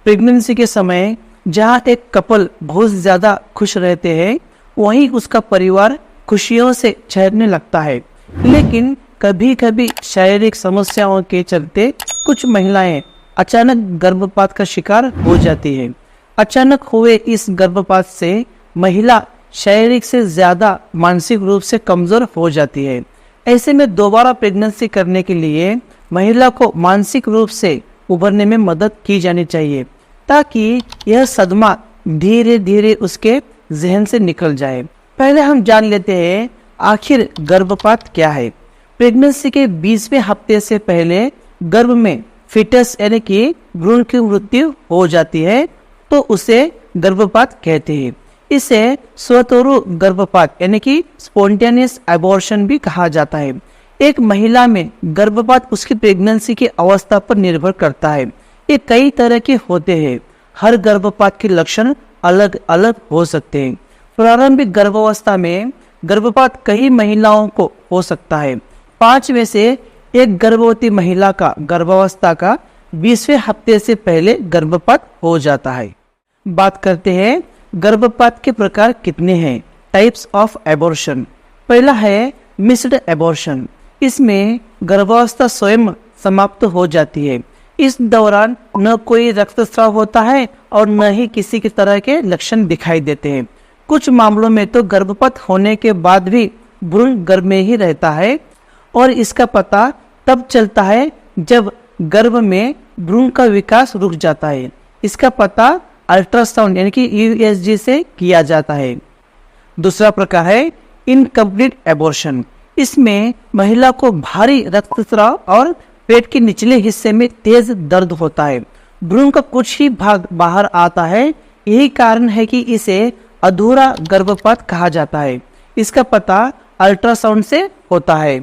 Pregnancy के समय जहाँ एक कपल बहुत ज़्यादा खुश रहते हैं, वहीं उसका परिवार खुशियों से ठहरने लगता है। लेकिन कभी कभी शारीरिक समस्याओं के चलते कुछ महिलाएं अचानक गर्भपात का शिकार हो जाती है। अचानक हुए इस गर्भपात से महिला शारीरिक से ज़्यादा मानसिक रूप से कमज़ोर हो जाती है। ऐसे में दोबारा प्रेगनेंसी करने के लिए महिला को मानसिक रूप से उभरने में मदद की जानी चाहिए, ताकि यह सदमा धीरे धीरे उसके जहन से निकल जाए। पहले हम जान लेते हैं आखिर गर्भपात क्या है। प्रेगनेंसी के 20वें हफ्ते से पहले गर्भ में फिटस यानी कि भ्रूण की मृत्यु हो जाती है, तो उसे गर्भपात कहते हैं। इसे स्वतोरु गर्भपात यानी कि स्पॉन्टेनियस एबॉर्शन भी कहा जाता है। एक महिला में गर्भपात उसकी प्रेगनेंसी की अवस्था पर निर्भर करता है। ये कई तरह के होते हैं। हर गर्भपात के लक्षण अलग अलग हो सकते हैं। प्रारंभिक गर्भावस्था में गर्भपात कई महिलाओं को हो सकता है। 5 में से एक गर्भवती महिला का गर्भावस्था का 20वें हफ्ते से पहले गर्भपात हो जाता है। बात करते हैं गर्भपात के प्रकार कितने हैं। Types of abortion. पहला है मिस्ड एबॉर्शन। इसमें गर्भावस्था स्वयं समाप्त हो जाती है। इस दौरान न कोई रक्तस्राव होता है और न ही किसी की तरह के लक्षण दिखाई देते हैं। कुछ मामलों में तो गर्भपात होने के बाद भी भ्रूण गर्भ में ही रहता है और इसका पता तब चलता है जब गर्भ में भ्रूण का विकास रुक जाता है। इसका पता अल्ट्रासाउंड यानी कि यूएसजी से किया जाता है। दूसरा प्रकार है इनकम्प्लीट एबॉर्शन। इसमें महिला को भारी रक्तस्राव और पेट के निचले हिस्से में तेज दर्द होता है। भ्रूण का कुछ ही भाग बाहर आता है। यही कारण है कि इसे अधूरा गर्भपात कहा जाता है। इसका पता अल्ट्रासाउंड से होता है।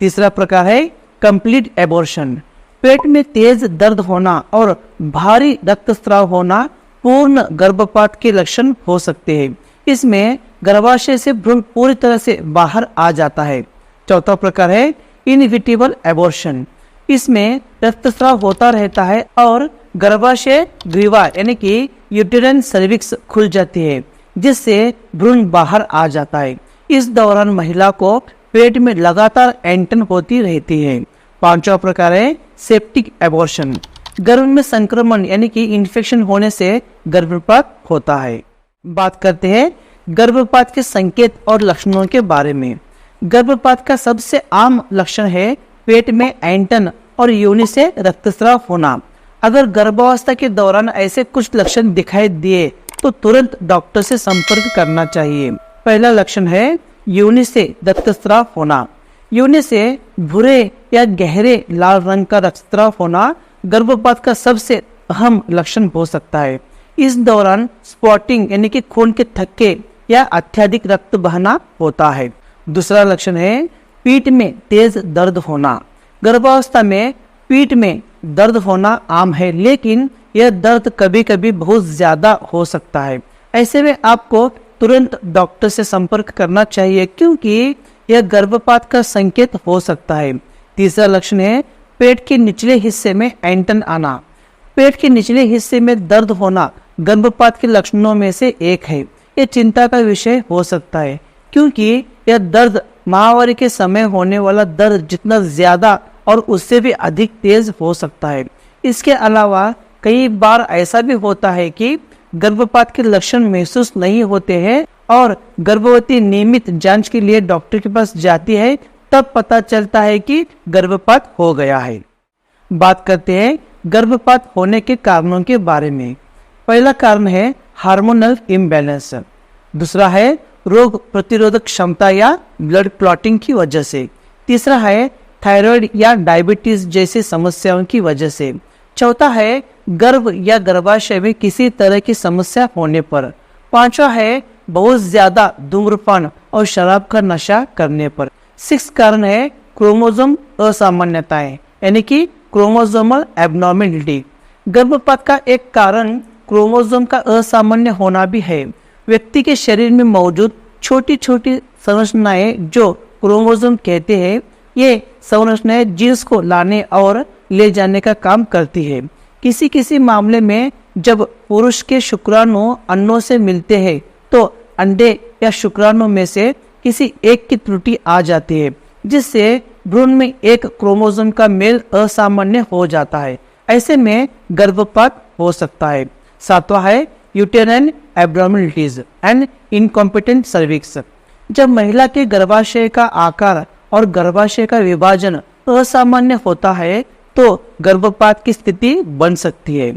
तीसरा प्रकार है कंप्लीट एबॉर्शन। पेट में तेज दर्द होना और भारी रक्तस्राव होना पूर्ण गर्भपात के लक्षण हो सकते हैं। इसमें गर्भाशय से भ्रूण पूरी तरह से बाहर आ जाता है। चौथा प्रकार है इनविटेबल एबॉर्शन। इसमें रक्तस्राव होता रहता है और गर्भाशय ग्रीवा यानी कि यूटेराइन सर्विक्स खुल जाती है, जिससे भ्रूण बाहर आ जाता है। इस दौरान महिला को पेट में लगातार ऐंठन होती रहती है। पांचवा प्रकार है सेप्टिक एबॉर्शन। गर्भ में संक्रमण यानी कि इन्फेक्शन होने से गर्भपात होता है। बात करते हैं गर्भपात के संकेत और लक्षणों के बारे में। गर्भपात का सबसे आम लक्षण है पेट में ऐंठन और योनि से रक्तस्राव होना। अगर गर्भावस्था के दौरान ऐसे कुछ लक्षण दिखाई दिए तो तुरंत डॉक्टर से संपर्क करना चाहिए। पहला लक्षण है योनि से रक्तस्राव होना। योनि से भूरे या गहरे लाल रंग का रक्तस्राव होना गर्भपात का सबसे अहम लक्षण हो सकता है। इस दौरान स्पॉटिंग यानी कि खून के थक्के या अत्यधिक रक्त बहना होता है। दूसरा लक्षण है पीठ में तेज दर्द होना। गर्भावस्था में पीठ में दर्द होना आम है, लेकिन यह दर्द कभी कभी बहुत ज्यादा हो सकता है। ऐसे में आपको तुरंत डॉक्टर से संपर्क करना चाहिए, क्योंकि यह गर्भपात का संकेत हो सकता है। तीसरा लक्षण है पेट के निचले हिस्से में ऐंठन आना। पेट के निचले हिस्से में दर्द होना गर्भपात के लक्षणों में से एक है। यह चिंता का विषय हो सकता है, क्योंकि यह दर्द माहवारी के समय होने वाला दर्द जितना ज्यादा और उससे भी अधिक तेज हो सकता है। इसके अलावा कई बार ऐसा भी होता है कि गर्भपात के लक्षण महसूस नहीं होते हैं और गर्भवती नियमित जांच के लिए डॉक्टर के पास जाती है, तब पता चलता है कि गर्भपात हो गया है। बात करते हैं गर्भपात होने के कारणों के बारे में। पहला कारण है हार्मोनल इम्बैलेंस। दूसरा है रोग प्रतिरोधक क्षमता या ब्लड क्लॉटिंग की वजह से। तीसरा है थायराइड या डायबिटीज जैसी समस्याओं की वजह से। चौथा है गर्भ या गर्भाशय में किसी तरह की समस्या होने पर। पांचवा है बहुत ज्यादा धूम्रपान और शराब का नशा करने पर। 6 कारण है क्रोमोसोम असामान्यताएं यानी कि क्रोमोसोमल एबनॉर्मेलिटी। गर्भपात का एक कारण क्रोमोसोम का असामान्य होना भी है। व्यक्ति के शरीर में मौजूद छोटी छोटी संरचनाएं जो क्रोमोसोम कहते हैं, ये संरचनाएं जीन्स को लाने और ले जाने का काम करती है। किसी किसी मामले में जब पुरुष के शुक्राणु अंडों से मिलते हैं तो अंडे या शुक्राणु में से किसी एक की त्रुटि आ जाती है, जिससे भ्रूण में एक क्रोमोसोम का मेल असामान्य हो जाता है। ऐसे में गर्भपात हो सकता है। सातवां है uterine abnormalities and incompetent cervix. जब महिला के गर्भाशय का आकार और गर्भाशय का विभाजन असामान्य होता है तो गर्भपात की स्थिति बन सकती है,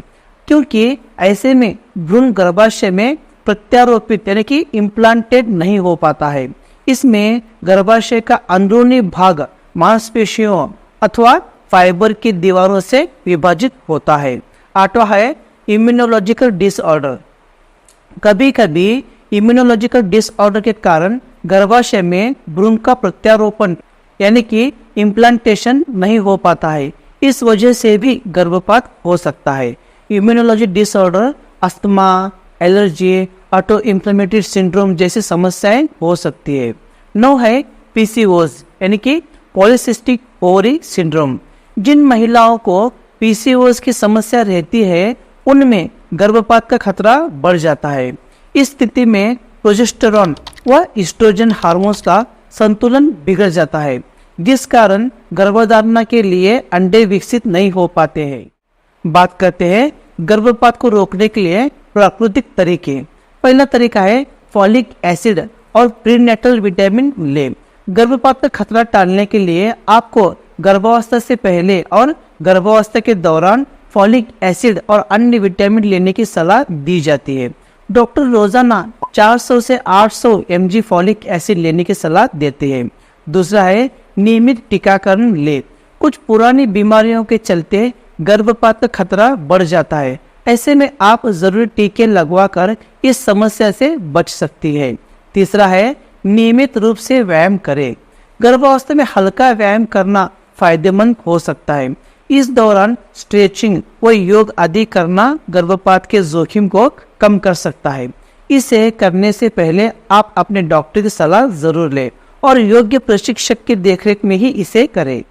क्योंकि ऐसे में भ्रूण गर्भाशय में प्रत्यारोपित यानी कि इम्प्लांटेड नहीं हो पाता है। इसमें गर्भाशय का अंदरूनी भाग मांसपेशियों अथवा फाइबर की दीवारों से विभाजित होता है। आठवां है इम्यूनोलॉजिकल डिसऑर्डर। कभी कभी इम्यूनोलॉजिकल डिसऑर्डर के कारण गर्भाशय में भ्रूण का प्रत्यारोपण यानी कि इम्प्लांटेशन नहीं हो पाता है। इस वजह से भी गर्भपात हो सकता है। Immunology disorder asthma, allergy, auto inflammatory syndrome जैसी समस्याएं हो सकती है। 9 है पीसीओएस यानी कि पॉलीसिस्टिक ओवरी सिंड्रोम। जिन महिलाओं को पीसीओएस की समस्या रहती है उनमें गर्भपात का खतरा बढ़ जाता है। इस स्थिति में प्रोजेस्टेरॉन व एस्ट्रोजन हार्मोन्स का संतुलन बिगड़ जाता है, जिस कारण गर्भधारणा के लिए अंडे विकसित नहीं हो पाते हैं। बात करते हैं गर्भपात को रोकने के लिए प्राकृतिक तरीके। पहला तरीका है फॉलिक एसिड और प्रीनेटल विटामिन लें। गर्भपात का खतरा टालने के लिए आपको गर्भावस्था से पहले और गर्भावस्था के दौरान फॉलिक एसिड और अन्य विटामिन लेने की सलाह दी जाती है। डॉक्टर रोजाना 400 से 800 mg फॉलिक एसिड लेने की सलाह देते हैं। दूसरा है नियमित टीकाकरण ले। कुछ पुरानी बीमारियों के चलते गर्भपात का खतरा बढ़ जाता है। ऐसे में आप जरूरी टीके लगवाकर इस समस्या से बच सकती है। तीसरा है नियमित रूप से व्यायाम करें। गर्भावस्था में हल्का व्यायाम करना फायदेमंद हो सकता है। इस दौरान स्ट्रेचिंग व योग आदि करना गर्भपात के जोखिम को कम कर सकता है। इसे करने से पहले आप अपने डॉक्टर की सलाह जरूर लें और योग्य प्रशिक्षक की देखरेख में ही इसे करें।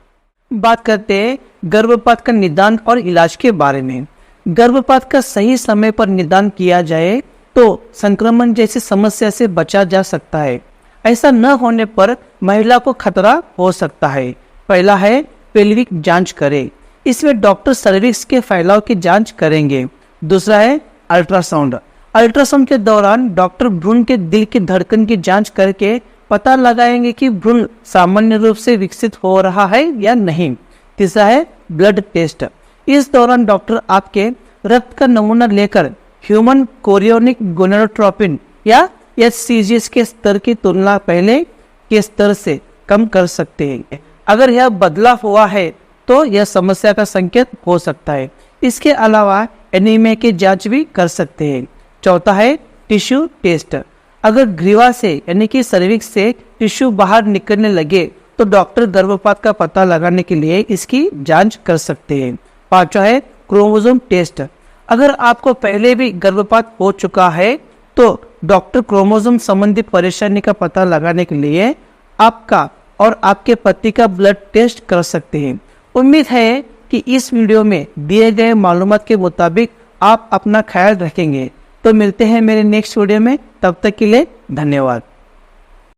बात करते हैं गर्भपात का निदान और इलाज के बारे में। गर्भपात का सही समय पर निदान किया जाए तो संक्रमण जैसी समस्या से बचा जा सकता है। ऐसा न होने पर महिला को खतरा हो सकता है। पहला है पेल्विक जांच करें। इसमें डॉक्टर सर्विक्स के फैलाव की जांच करेंगे। दूसरा है अल्ट्रासाउंड। अल्ट्रासाउंड के दौरान डॉक्टर भ्रूण के दिल की धड़कन की जांच करके पता लगाएंगे कि भ्रूण सामान्य रूप से विकसित हो रहा है या नहीं। तीसरा है ब्लड टेस्ट। इस दौरान डॉक्टर आपके रक्त का नमूना लेकर ह्यूमन कोरियोनिक गोनेडोट्रोपिन या HCG के स्तर की तुलना पहले के स्तर से कम कर सकते हैं। अगर यह बदलाव हुआ है तो यह समस्या का संकेत हो सकता है। इसके अलावा एनीमिया की जांच भी कर सकते हैं। चौथा है टिश्यू टेस्ट। अगर ग्रीवा से यानी कि सर्विक्स से टिश्यू बाहर निकलने लगे तो डॉक्टर गर्भपात का पता लगाने के लिए इसकी जांच कर सकते हैं। पांचवा है क्रोमोसोम टेस्ट। अगर आपको पहले भी गर्भपात हो चुका है तो डॉक्टर क्रोमोसोम संबंधी परेशानी का पता लगाने के लिए आपका और आपके पति का ब्लड टेस्ट कर सकते हैं। उम्मीद है कि इस वीडियो में दिए गए मालूमात के मुताबिक आप अपना ख्याल रखेंगे। तो मिलते हैं मेरे नेक्स्ट वीडियो में। तब तक के लिए धन्यवाद।